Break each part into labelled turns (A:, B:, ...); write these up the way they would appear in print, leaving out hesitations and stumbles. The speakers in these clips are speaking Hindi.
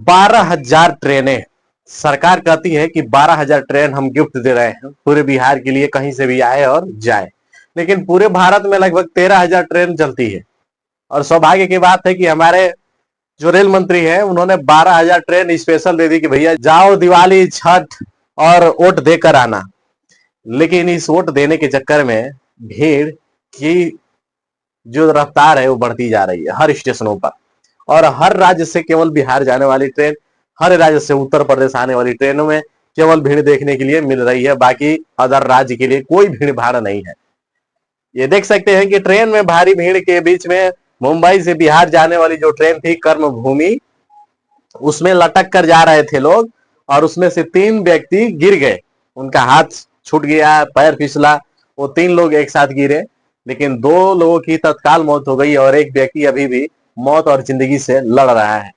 A: 12,000 ट्रेनें सरकार कहती है कि 12,000 ट्रेन हम गिफ्ट दे रहे हैं पूरे बिहार के लिए, कहीं से भी आए और जाए। लेकिन पूरे भारत में लगभग 13,000 ट्रेन चलती है। और सौभाग्य की बात है कि हमारे जो रेल मंत्री है उन्होंने 12,000 ट्रेन स्पेशल दे दी कि भैया जाओ दिवाली, छठ और वोट देकर आना। लेकिन इस वोट देने के चक्कर में भीड़ की जो रफ्तार है वो बढ़ती जा रही है हर स्टेशनों पर। और हर राज्य से केवल बिहार जाने वाली ट्रेन, हर राज्य से उत्तर प्रदेश आने वाली ट्रेनों में केवल भीड़ देखने के लिए मिल रही है, बाकी अदर राज्य के लिए कोई भीड़ भाड़ नहीं है। ये देख सकते हैं कि ट्रेन में भारी भीड़ के बीच में मुंबई से बिहार जाने वाली जो ट्रेन थी कर्म भूमि, उसमें लटक कर जा रहे थे लोग और उसमें से 3 व्यक्ति गिर गए, उनका हाथ छूट गया, पैर फिसला, वो 3 लोग एक साथ गिरे। लेकिन 2 लोगों की तत्काल मौत हो गई और एक व्यक्ति अभी भी मौत और जिंदगी से लड़ रहा है।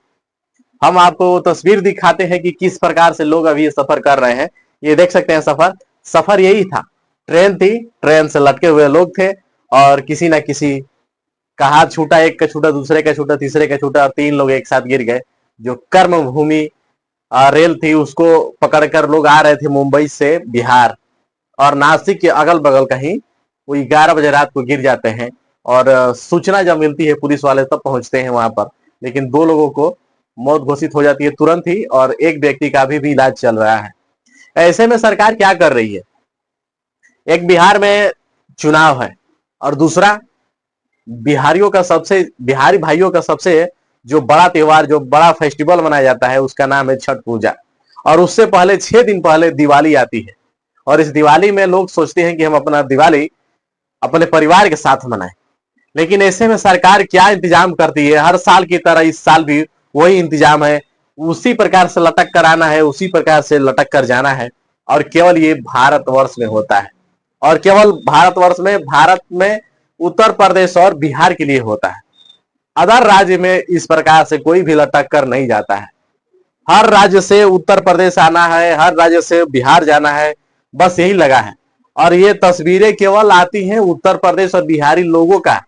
A: हम आपको तस्वीर दिखाते हैं कि किस प्रकार से लोग अभी सफर कर रहे हैं। ये देख सकते हैं सफर यही था, ट्रेन थी, ट्रेन से लटके हुए लोग थे और किसी ना किसी का हाथ छूटा, एक का छूटा, दूसरे का छूटा, तीसरे का छूटा और 3 लोग एक साथ गिर गए। जो कर्म भूमि रेल थी उसको पकड़कर लोग आ रहे थे मुंबई से बिहार और नासिक के अगल बगल कहीं, वो 11 बजे रात को गिर जाते हैं और सूचना जब मिलती है पुलिस वाले तब पहुंचते हैं वहां पर। लेकिन 2 लोगों को मौत घोषित हो जाती है तुरंत ही और एक व्यक्ति का अभी भी इलाज चल रहा है। ऐसे में सरकार क्या कर रही है? एक बिहार में चुनाव है और दूसरा बिहारी भाइयों का सबसे जो बड़ा त्योहार, जो बड़ा फेस्टिवल मनाया जाता है उसका नाम है छठ पूजा। और उससे पहले 6 दिन पहले दिवाली आती है और इस दिवाली में लोग सोचते हैं कि हम अपना दिवाली अपने परिवार के साथ मनाएं। लेकिन ऐसे में सरकार क्या इंतजाम करती है? हर साल की तरह इस साल भी वही इंतजाम है, उसी प्रकार से लटक कर आना है, उसी प्रकार से लटक कर जाना है। और केवल ये भारतवर्ष में होता है और केवल भारत में उत्तर प्रदेश और बिहार के लिए होता है। अदर राज्य में इस प्रकार से कोई भी लटक कर नहीं जाता है। हर राज्य से उत्तर प्रदेश आना है, हर राज्य से बिहार जाना है, बस यही लगा है। और ये तस्वीरें केवल आती हैं उत्तर प्रदेश और बिहारी लोगों का,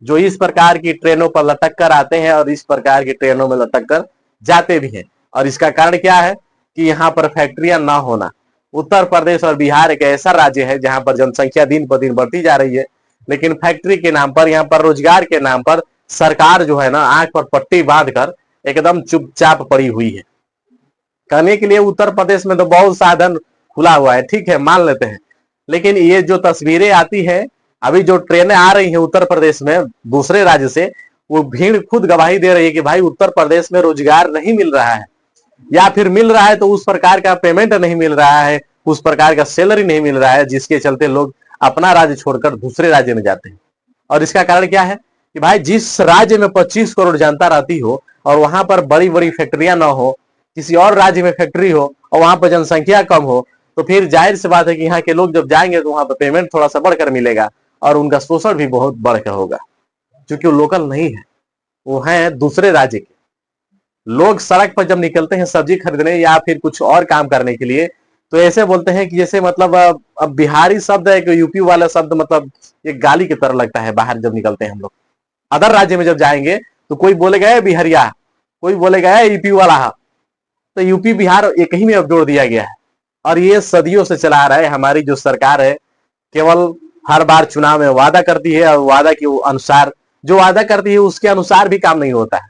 A: जो इस प्रकार की ट्रेनों पर लटक कर आते हैं और इस प्रकार की ट्रेनों में लटक कर जाते भी हैं। और इसका कारण क्या है कि यहाँ पर फैक्ट्रियां ना होना। उत्तर प्रदेश और बिहार एक ऐसा राज्य है जहां पर जनसंख्या दिन पर दिन बढ़ती जा रही है, लेकिन फैक्ट्री के नाम पर, यहाँ पर रोजगार के नाम पर सरकार जो है ना आंख पर पट्टी बांध कर एकदम चुपचाप पड़ी हुई है। करने के लिए उत्तर प्रदेश में तो बहुत साधन खुला हुआ है, ठीक है, मान लेते हैं। लेकिन ये जो तस्वीरें आती है, अभी जो ट्रेनें आ रही हैं उत्तर प्रदेश में दूसरे राज्य से, वो भीड़ खुद गवाही दे रही है कि भाई उत्तर प्रदेश में रोजगार नहीं मिल रहा है, या फिर मिल रहा है तो उस प्रकार का पेमेंट नहीं मिल रहा है, उस प्रकार का सैलरी नहीं मिल रहा है, जिसके चलते लोग अपना राज्य छोड़कर दूसरे राज्य में जाते हैं। और इसका कारण क्या है कि भाई जिस राज्य में 25 करोड़ जनता रहती हो और वहां पर बड़ी बड़ी फैक्ट्रियां ना हो, किसी और राज्य में फैक्ट्री हो और वहां पर जनसंख्या कम हो, तो फिर जाहिर सी बात है कि यहाँ के लोग जब जाएंगे तो वहां पर पेमेंट थोड़ा सा बढ़कर मिलेगा और उनका शोषण भी बहुत बढ़कर होगा, क्योंकि वो लोकल नहीं है, वो है दूसरे राज्य के लोग। सड़क पर जब निकलते हैं सब्जी खरीदने या फिर कुछ और काम करने के लिए, तो ऐसे बोलते हैं कि जैसे मतलब अब बिहारी शब्द है कि यूपी वाला शब्द, मतलब एक गाली की तरह लगता है बाहर जब निकलते हैं हम लोग। अदर राज्य में जब जाएंगे तो कोई बोलेगा बिहारिया, कोई बोलेगा यूपी वाला, तो यूपी बिहार एक ही में अब जोड़ दिया गया है। और ये सदियों से चला आ रहा है। हमारी जो सरकार है केवल हर बार चुनाव में वादा करती है और वादा के अनुसार, जो वादा करती है उसके अनुसार भी काम नहीं होता है।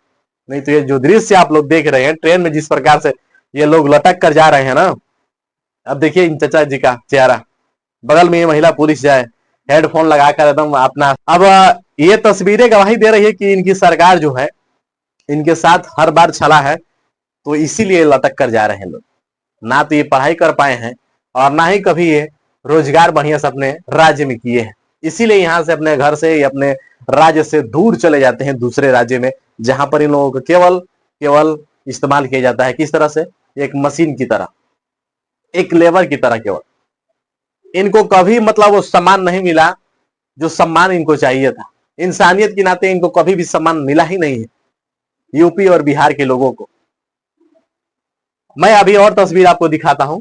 A: नहीं तो ये जो दृश्य आप लोग देख रहे हैं ट्रेन में, जिस प्रकार से ये लोग लटक कर जा रहे हैं ना, अब देखिए इन चचा जी का चेहरा, बगल में ये महिला पुलिस जाए हेडफोन लगाकर एकदम अपना। अब ये तस्वीरें गवाही दे रही है कि इनकी सरकार जो है इनके साथ हर बार छला है, तो इसीलिए लटक कर जा रहे हैं लोग। ना तो ये पढ़ाई कर पाए हैं और ना ही कभी ये रोजगार बढ़िया से अपने राज्य में किए हैं, इसीलिए यहाँ से अपने घर से या अपने राज्य से दूर चले जाते हैं दूसरे राज्य में, जहां पर इन लोगों को केवल केवल इस्तेमाल किया जाता है। किस तरह से? एक मशीन की तरह, एक लेबर की तरह। केवल इनको कभी मतलब वो सम्मान नहीं मिला जो सम्मान इनको चाहिए था। इंसानियत के नाते इनको कभी भी सम्मान मिला ही नहीं है यूपी और बिहार के लोगों को। मैं अभी और तस्वीर आपको दिखाता हूं।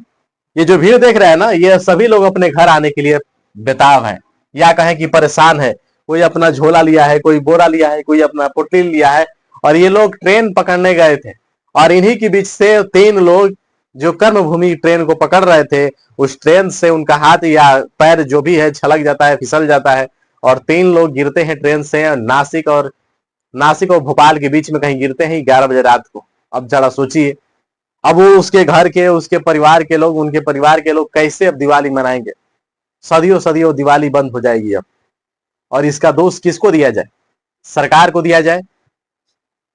A: ये जो भीड़ देख रहे हैं ना, ये सभी लोग अपने घर आने के लिए बेताब है, या कहें कि परेशान है। कोई अपना झोला लिया है, कोई बोरा लिया है, कोई अपना पोटली लिया है, और ये लोग ट्रेन पकड़ने गए थे और इन्हीं के बीच से 3 लोग जो कर्मभूमि ट्रेन को पकड़ रहे थे, उस ट्रेन से उनका हाथ या पैर जो भी है छलक जाता है, फिसल जाता है और 3 लोग गिरते हैं ट्रेन से। नासिक और भोपाल के बीच में कहीं गिरते हैं 11 बजे रात को। अब जरा सोचिए, अब वो उसके घर के, उसके परिवार के लोग, उनके परिवार के लोग कैसे अब दिवाली मनाएंगे? सदियों सदियों दिवाली बंद हो जाएगी अब। और इसका दोष किसको दिया जाए? सरकार को दिया जाए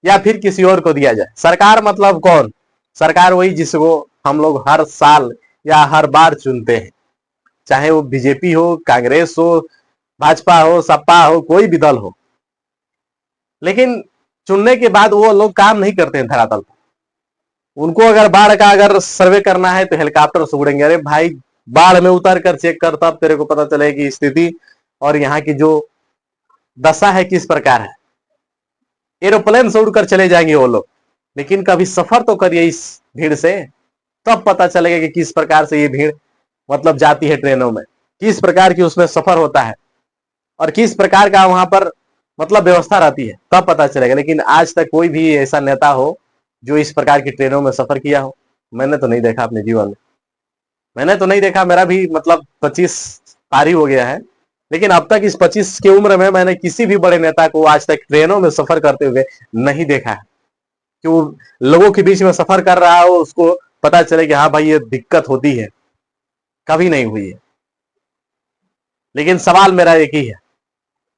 A: या फिर किसी और को दिया जाए? सरकार मतलब कौन? सरकार वही जिसको हम लोग हर साल या हर बार चुनते हैं, चाहे वो बीजेपी हो, कांग्रेस हो, भाजपा हो, सपा हो, कोई भी दल हो। लेकिन चुनने के बाद वो लोग काम नहीं करते हैं धरातल पर। उनको अगर बाढ़ का अगर सर्वे करना है तो हेलीकॉप्टर से उड़ेंगे। अरे भाई, बाढ़ में उतर कर चेक कर, तब तेरे को पता चलेगी स्थिति और यहाँ की जो दशा है किस प्रकार है। एरोप्लेन से उड़कर चले जाएंगे वो लोग, लेकिन कभी सफर तो करिए इस भीड़ से, तब पता चलेगा कि किस प्रकार से ये भीड़ मतलब जाती है ट्रेनों में, किस प्रकार की उसमें सफर होता है और किस प्रकार का वहां पर मतलब व्यवस्था रहती है, तब पता चलेगा। लेकिन आज तक कोई भी ऐसा नेता हो जो इस प्रकार की ट्रेनों में सफर किया हो, मैंने तो नहीं देखा अपने जीवन में। मैंने तो नहीं देखा, मेरा भी मतलब 25 पार ही हो गया है, लेकिन अब तक इस 25 की उम्र में मैंने किसी भी बड़े नेता को आज तक ट्रेनों में सफर करते हुए नहीं देखा है कि वो लोगों के बीच में सफर कर रहा हो, उसको पता चले कि हाँ भाई ये दिक्कत होती है। कभी नहीं हुई है। लेकिन सवाल मेरा एक ही है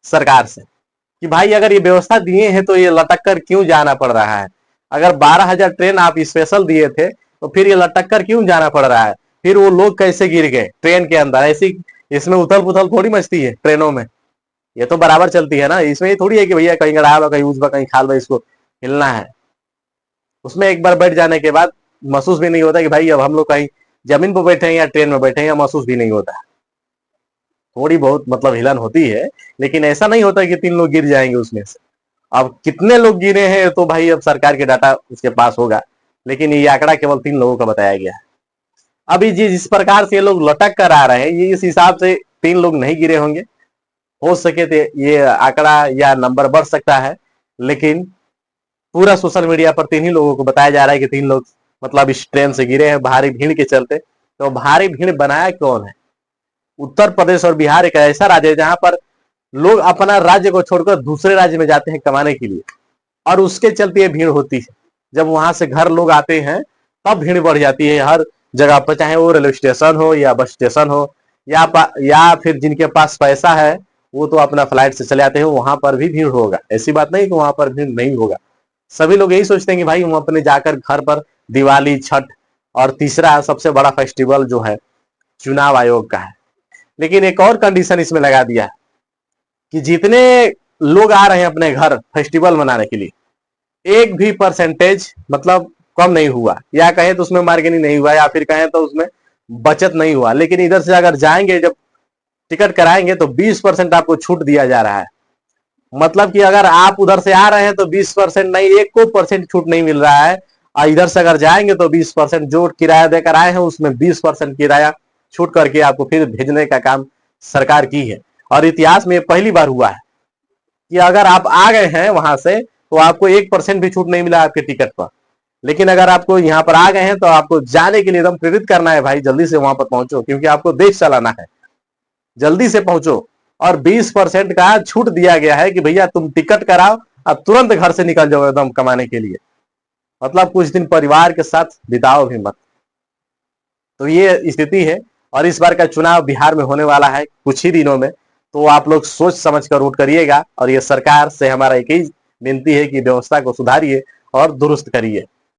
A: सरकार से कि भाई अगर ये व्यवस्था दिए हैं तो ये लटक कर क्यों जाना पड़ रहा है? अगर 12,000 ट्रेन आप स्पेशल दिए थे तो फिर ये लटक कर क्यों जाना पड़ रहा है? फिर वो लोग कैसे गिर गए ट्रेन के अंदर? ऐसी इसमें उथल पुथल थोड़ी मचती है ट्रेनों में, ये तो बराबर चलती है ना। इसमें ये थोड़ी है कि भैया कहीं गड़ा कहीं उजबा कहीं खाल इसको हिलना है। उसमें एक बार बैठ जाने के बाद महसूस भी नहीं होता कि भाई अब हम लोग कहीं जमीन पर बैठे हैं या ट्रेन में बैठे हैं, या महसूस भी नहीं होता। थोड़ी बहुत मतलब हिलन होती है, लेकिन ऐसा नहीं होता कि 3 लोग गिर जाएंगे उसमें से। अब कितने लोग गिरे हैं तो भाई अब सरकार के डाटा उसके पास होगा, लेकिन ये आंकड़ा केवल 3 लोगों का बताया गया है। अभी जिस प्रकार से ये लोग लटक कर आ रहे हैं, ये इस हिसाब से 3 लोग नहीं गिरे होंगे। हो सके तो ये आंकड़ा या नंबर बढ़ सकता है, लेकिन पूरा सोशल मीडिया पर 3 ही लोगों को बताया जा रहा है कि 3 लोग मतलब इस ट्रेन से गिरे हैं भारी भीड़ के चलते। तो भारी भीड़ बनाया कौन है? उत्तर प्रदेश और बिहार एक ऐसा राज्य है जहां पर लोग अपना राज्य को छोड़कर दूसरे राज्य में जाते हैं कमाने के लिए, और उसके चलते भीड़ होती है। जब वहां से घर लोग आते हैं तब भीड़ बढ़ जाती है हर जगह पर, चाहे वो रेलवे स्टेशन हो या बस स्टेशन हो या फिर जिनके पास पैसा है वो तो अपना फ्लाइट से चले आते हैं, वहां पर भी भीड़ होगा। ऐसी बात नहीं कि वहां पर भीड़ नहीं होगा। सभी लोग यही सोचते हैं कि भाई हम अपने जाकर घर पर दिवाली, छठ और तीसरा सबसे बड़ा फेस्टिवल जो है चुनाव आयोग का है। लेकिन एक और कंडीशन इसमें लगा दिया है कि जितने लोग आ रहे हैं अपने घर फेस्टिवल मनाने के लिए, एक भी परसेंटेज मतलब कम नहीं हुआ, या कहें तो उसमें मार्जिन नहीं हुआ, या फिर कहें तो उसमें बचत नहीं हुआ। लेकिन इधर से अगर जाएंगे, जब टिकट कराएंगे तो 20% आपको छूट दिया जा रहा है। मतलब कि अगर आप उधर से आ रहे हैं तो 20% नहीं, 1% छूट नहीं मिल रहा है। और इधर से अगर जाएंगे तो 20% जो किराया देकर आए हैं उसमें 20% किराया छूट करके आपको फिर भेजने का काम सरकार की है। और इतिहास में पहली बार हुआ है कि अगर आप आ गए हैं वहां से तो आपको 1% भी छूट नहीं मिला आपके टिकट पर। लेकिन अगर आपको यहाँ पर आ गए हैं तो आपको जाने के लिए एकदम प्रेरित करना है, भाई जल्दी से वहां पर पहुंचो, क्योंकि आपको देश चलाना है, जल्दी से पहुंचो। और 20% का छूट दिया गया है कि भैया तुम टिकट कराओ अब तुरंत घर से निकल जाओ एकदम कमाने के लिए, मतलब कुछ दिन परिवार के साथ बिताओ भी मत। तो ये स्थिति है। और इस बार का चुनाव बिहार में होने वाला है कुछ ही दिनों में, तो आप लोग सोच समझ कर वोट करिएगा। और ये सरकार से हमारा एक ही विनती है कि व्यवस्था को सुधारिए और दुरुस्त करिए।